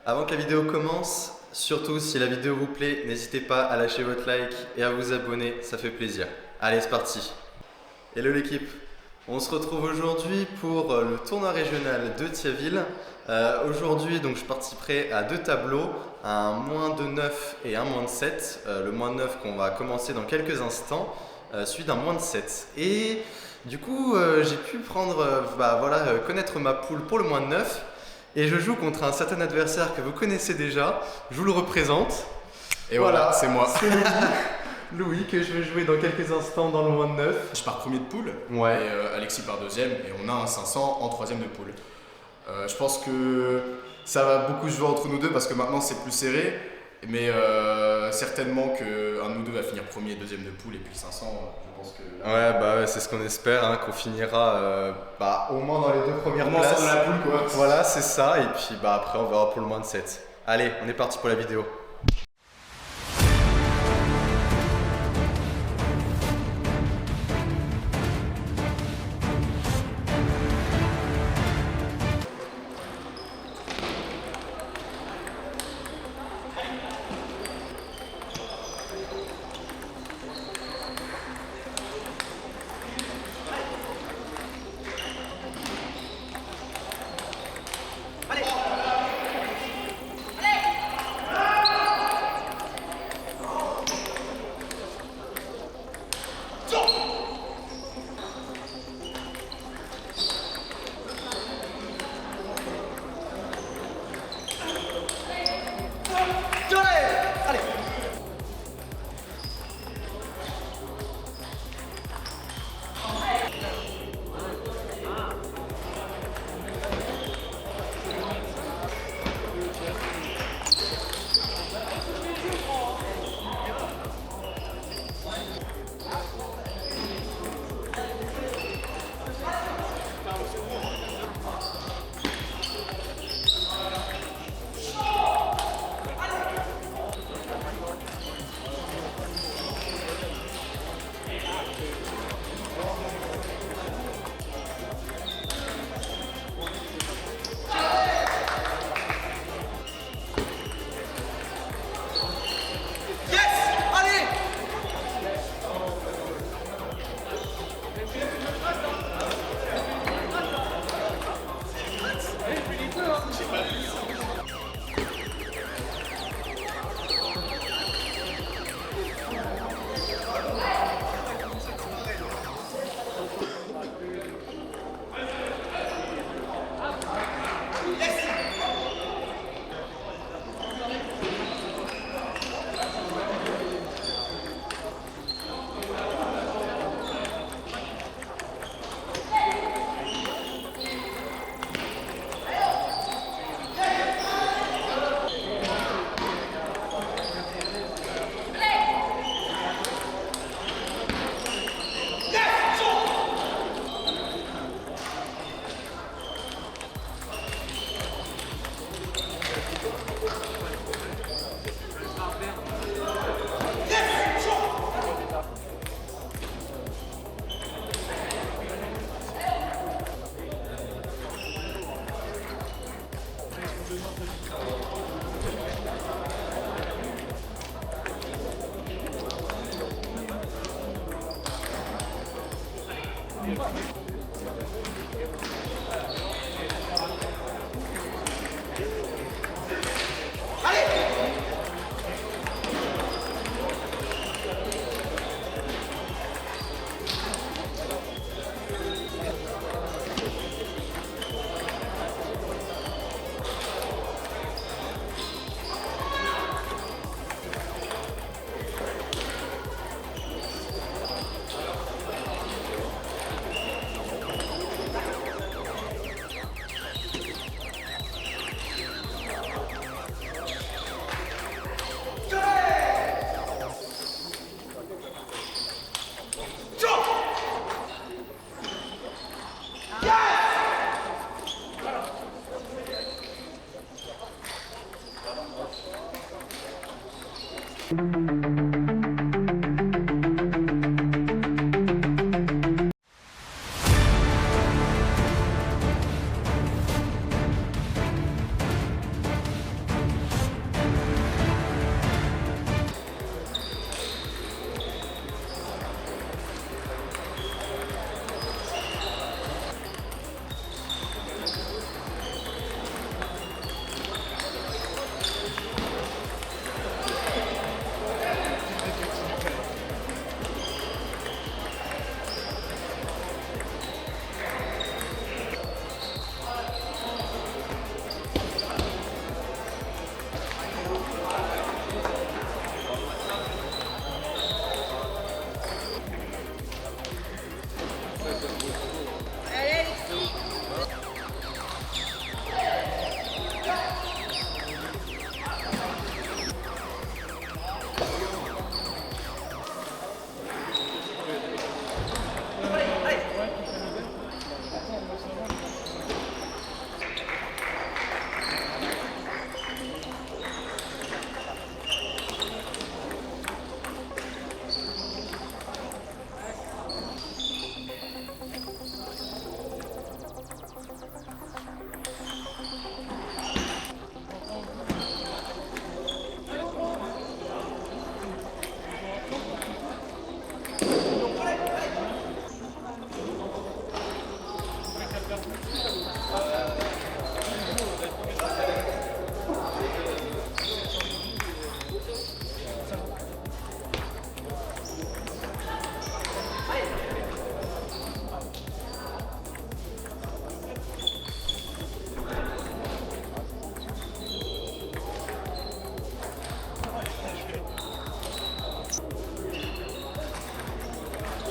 Avant que la vidéo commence, surtout si la vidéo vous plaît, n'hésitez pas à lâcher votre like et à vous abonner, ça fait plaisir. Allez, c'est parti. Hello l'équipe, on se retrouve aujourd'hui pour le tournoi régional de Thiaville. Aujourd'hui, donc, je participerai à 2 tableaux, un moins de 9 et un moins de 7. Le moins de 9 qu'on va commencer dans quelques instants, suivi d'un moins de 7. Et du coup, j'ai pu connaître ma poule pour le moins de 9. Et je joue contre un certain adversaire que vous connaissez déjà, je vous le représente. Et voilà, c'est moi. C'est Louis que je vais jouer dans quelques instants dans le moins de 9. Je pars premier de poule, Ouais. et Alexis part deuxième, et on a un 500 en troisième de poule. Je pense que ça va beaucoup jouer entre nous deux parce que maintenant c'est plus serré, mais certainement qu'un de nous deux va finir premier et deuxième de poule, et puis 500, je pense que... Ouais, c'est ce qu'on espère, hein, qu'on finira au moins dans les 2 premières Comment places. ça dans la poule, quoi. Voilà, c'est ça, et puis après on verra pour le moins de 7. Allez, on est parti pour la vidéo.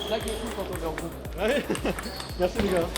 C'est là qui est cool quand on est en groupe. Ouais. Merci les gars.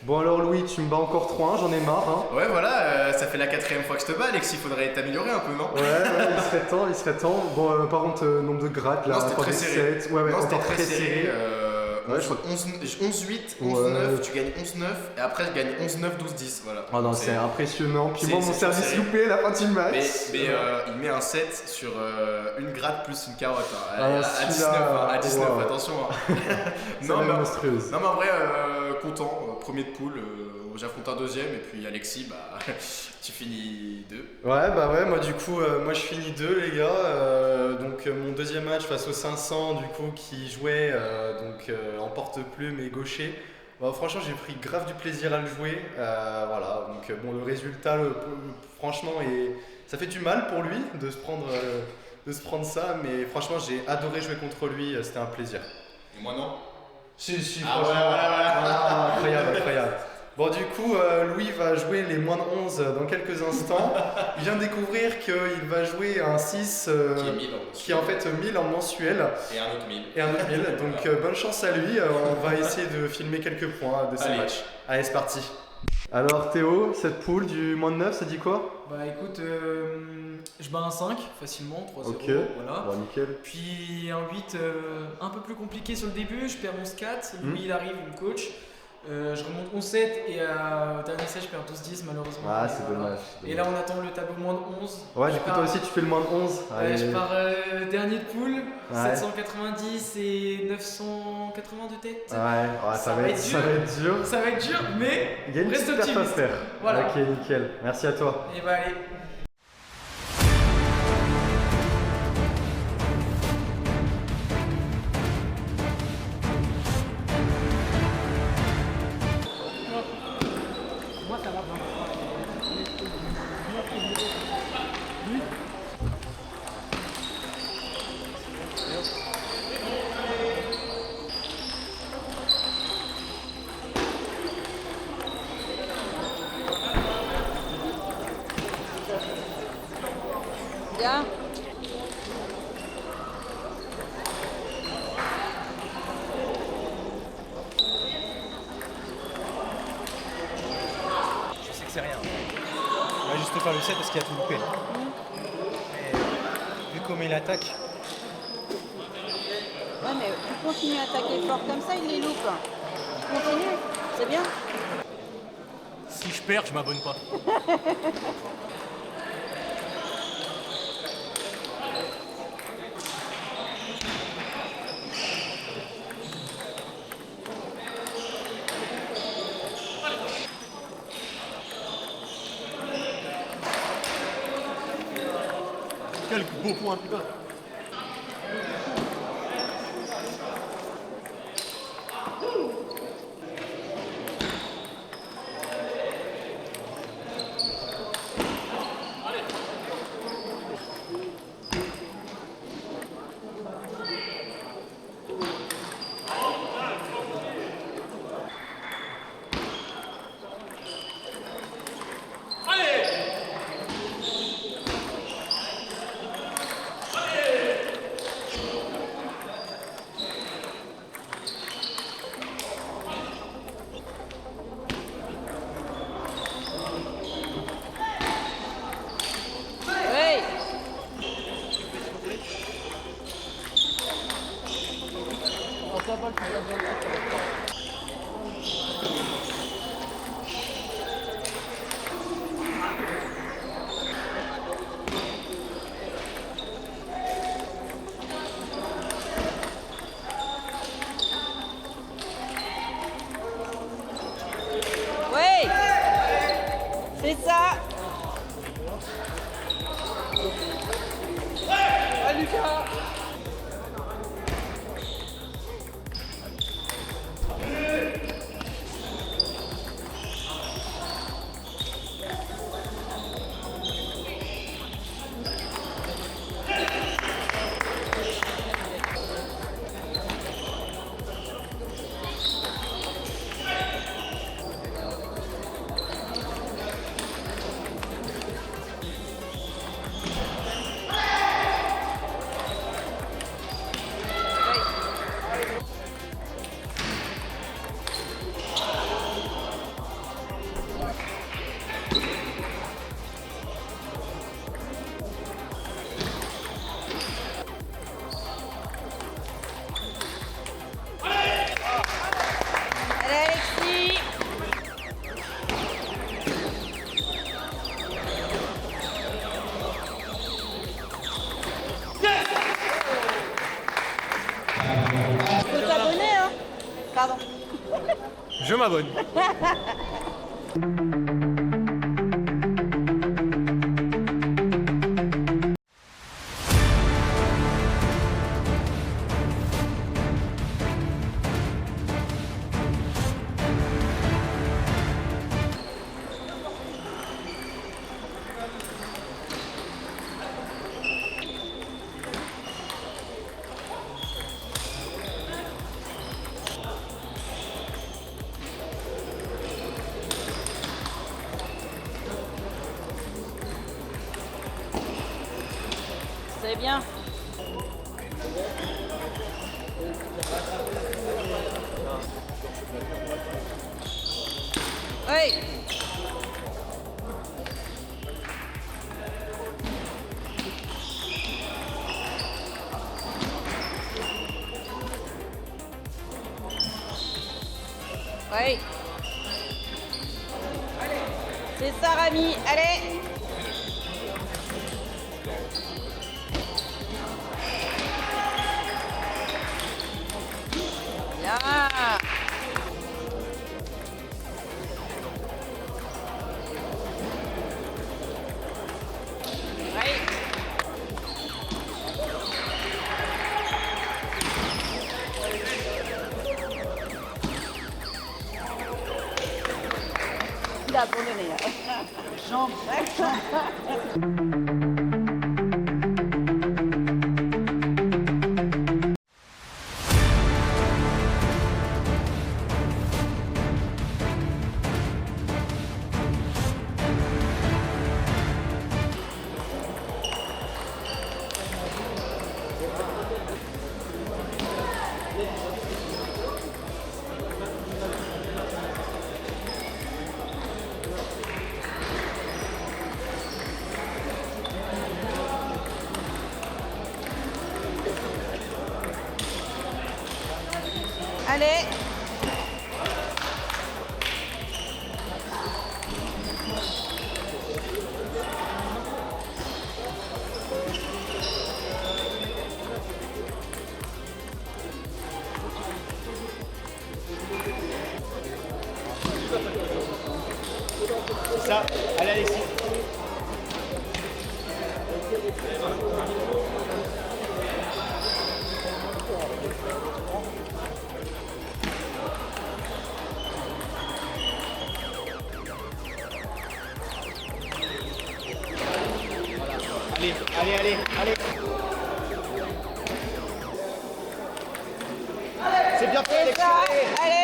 Bon alors Louis, tu me bats encore 3-1, j'en ai marre hein. Ouais, voilà, ça fait la 4ème fois que je te bats, Alexis, faudrait t'améliorer un peu, non? Ouais, il serait temps. Bon, par contre, nombre de grattes là, Non, c'était très serré. Ouais, Non, c'était encore très serré. Ouais, je crois- 11-8, 11-9, Ouais. tu gagnes 11-9, et après je gagne 11-9, 12-10, voilà. Oh non, Donc, c'est impressionnant. Puis c'est- moi, mon c'est service serré. loupé à la fin du match. Mais il met un 7 sur une gratte plus une carotte, hein. Ah, à celui-là, 19, hein, à 19, wow. attention. Hein. C'est non, mais, monstrueuse. non, mais en vrai, content, premier de poule, j'affronte un deuxième, et puis Alexis, bah, tu finis 2. Ouais, bah ouais, moi du coup, moi je finis 2 les gars. Donc mon deuxième match face aux 500 du coup qui jouait en porte-plume et gaucher. Bah, franchement j'ai pris grave du plaisir à le jouer. Voilà, donc bon le résultat franchement ça fait du mal pour lui de se prendre ça, mais franchement j'ai adoré jouer contre lui, c'était un plaisir. Et moi non. Si, Ah franchement. ouais, voilà. Ah, incroyable, incroyable. Bon, du coup, Louis va jouer les moins de 11 dans quelques instants. Il vient de découvrir qu'il va jouer un 6 Qui est 1000 en qui est en fait 1000 en mensuel Et un autre 1000. et un autre 1000. Donc, bonne chance à lui. On va essayer de filmer quelques points de ces Allez. matchs. Allez, c'est parti. Alors, Théo, cette poule du moins de 9, ça dit quoi? Bah écoute, je bats un 5 facilement, 3-0. Ok, Voilà. bon, nickel. Puis un 8 un peu plus compliqué sur le début, je perds 11-4, Hmm. lui il arrive, il me coach. Je remonte 11-7 et au dernier set je perds 12-10 malheureusement. Ah, Et c'est voilà. dommage. Et là on attend le tableau moins de 11. Ouais, Je du coup, pars- toi aussi, tu fais le moins de 11. Ouais, Allez. je pars dernier de poule, Ouais. 790 et 980 de tête. Ouais, ça va être dur. Ça va être dur, mais Il y a une reste petite perte à optimiste. faire. Voilà. Ok, nickel. Merci à toi. Et bah allez. Moi ça va vraiment. Bien. Je sais que c'est rien. On va juste faire le 7 parce qu'il a tout loupé. Mais vu comment il attaque, Ouais, mais tu continues à attaquer fort comme ça, il les loupe. Tu continues, c'est bien. si je perds, je m'abonne pas. Quel beau point, putain. Oui. Lucas. Allez Alexis. Faut t'abonner hein. Pardon. Je m'abonne. C'est bien. Oui. Oui. C'est ça, Rami. Allez. Bien. Oui. Il a abandonné. Jambe. Allez. Ça, allez Alexis. Allez. C'est bien fait C'est Alexis. ça. Allez.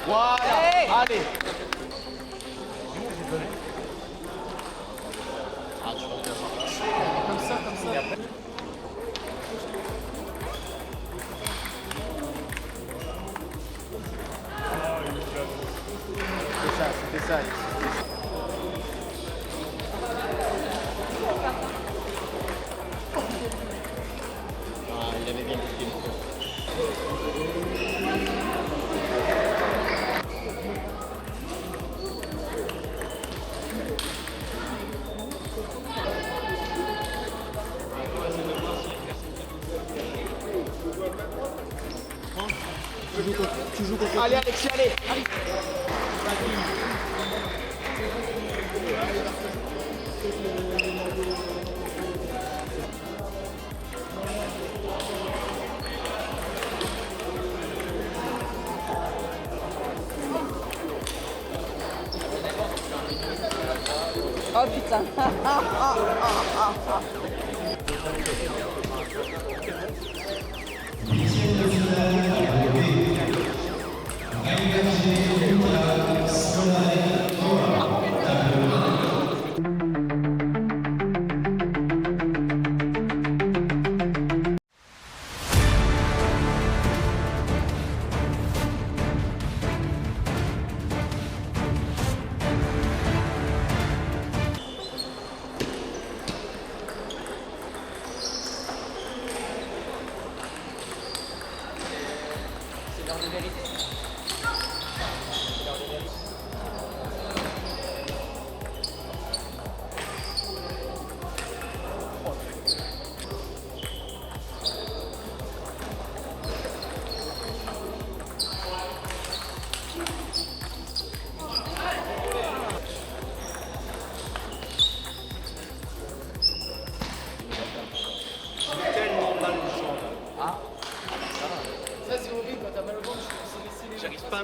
Voilà. Allez. Comme ça. C'était ça. Il avait bien piqué. Allez Alexis, allez. Oh putain.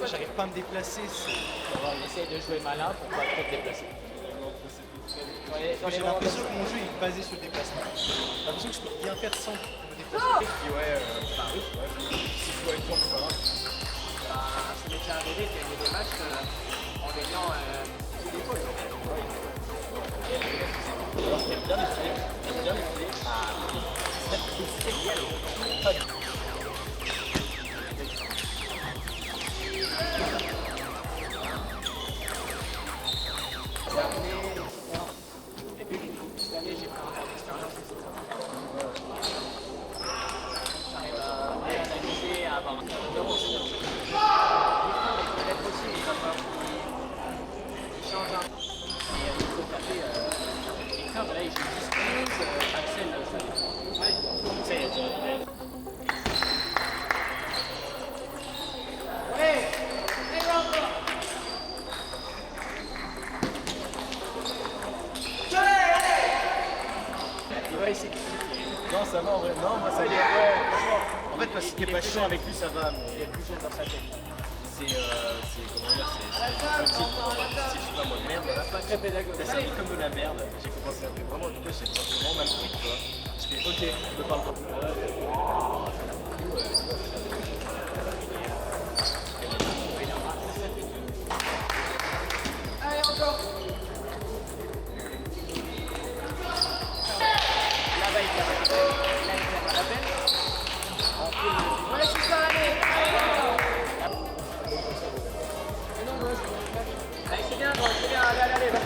J'arrive pas à me déplacer. Essaye de jouer malin pour pas trop te déplacer. J'ai l'impression que mon jeu est basé sur le déplacement. J'ai l'impression que je peux rien faire sans me déplacer. Et puis si je dois être bon, ça va. Ça m'est déjà arrivé de gagner des matchs en gagnant sous l'épaule. Alors ce qui est bien utilisé, c'est génial. Et puis cette année j'ai pris un peu d'expérience. J'arrive à bien analyser, à avoir un peu peut-être aussi il va falloir qu'il change un peu. Et il faut taper Victor, là il joue 10-11, Axel ça dépend. Non, ça va en vrai. Non, moi ça y est. Ouais, en fait, parce qu'il est pas chiant avec lui, ça va. Mais il est plus jeune dans sa tête. C'est comment dire, c'est si je suis pas moi de merde, pas très pédagogue. Ça s'appelle comme de la merde. J'ai commencé à faire vraiment du coup, c'est vraiment mal pris, tu vois. Je fais ok, je me parle pas. Allez encore. Là-bas il perd la peine. Ouais c'est ça, allez. Allez c'est bien, allez, va.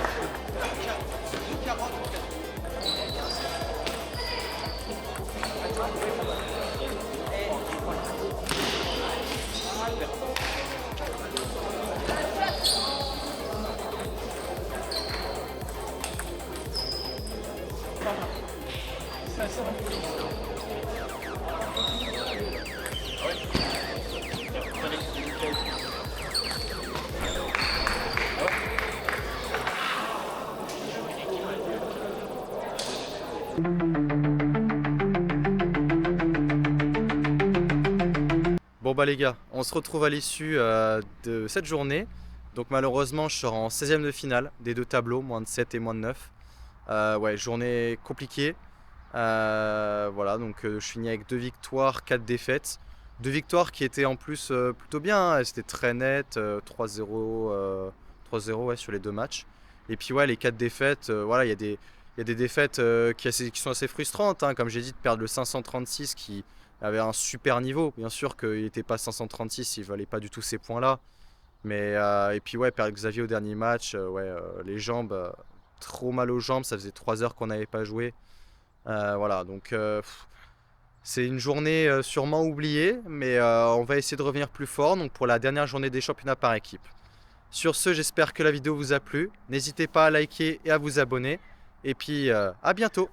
Bon bah les gars, on se retrouve à l'issue de cette journée. Donc malheureusement je serai en 16e de finale des deux tableaux, moins de 7 et moins de 9. Ouais, journée compliquée. Voilà, donc je finis avec 2 victoires, 4 défaites. 2 victoires qui étaient en plus plutôt bien, hein. C'était très net, 3-0 ouais, sur les 2 matchs. Et puis ouais, les 4 défaites, voilà, il y a des défaites qui sont assez frustrantes, hein. Comme j'ai dit, de perdre le 536 qui avait un super niveau. Bien sûr qu'il n'était pas 536, il ne valait pas du tout ces points-là. Mais et puis ouais, perdre Xavier au dernier match, ouais, les jambes, trop mal aux jambes, ça faisait 3 heures qu'on n'avait pas joué. Voilà, donc c'est une journée sûrement oubliée, mais on va essayer de revenir plus fort donc pour la dernière journée des championnats par équipe. Sur ce, j'espère que la vidéo vous a plu. N'hésitez pas à liker et à vous abonner. Et puis à bientôt!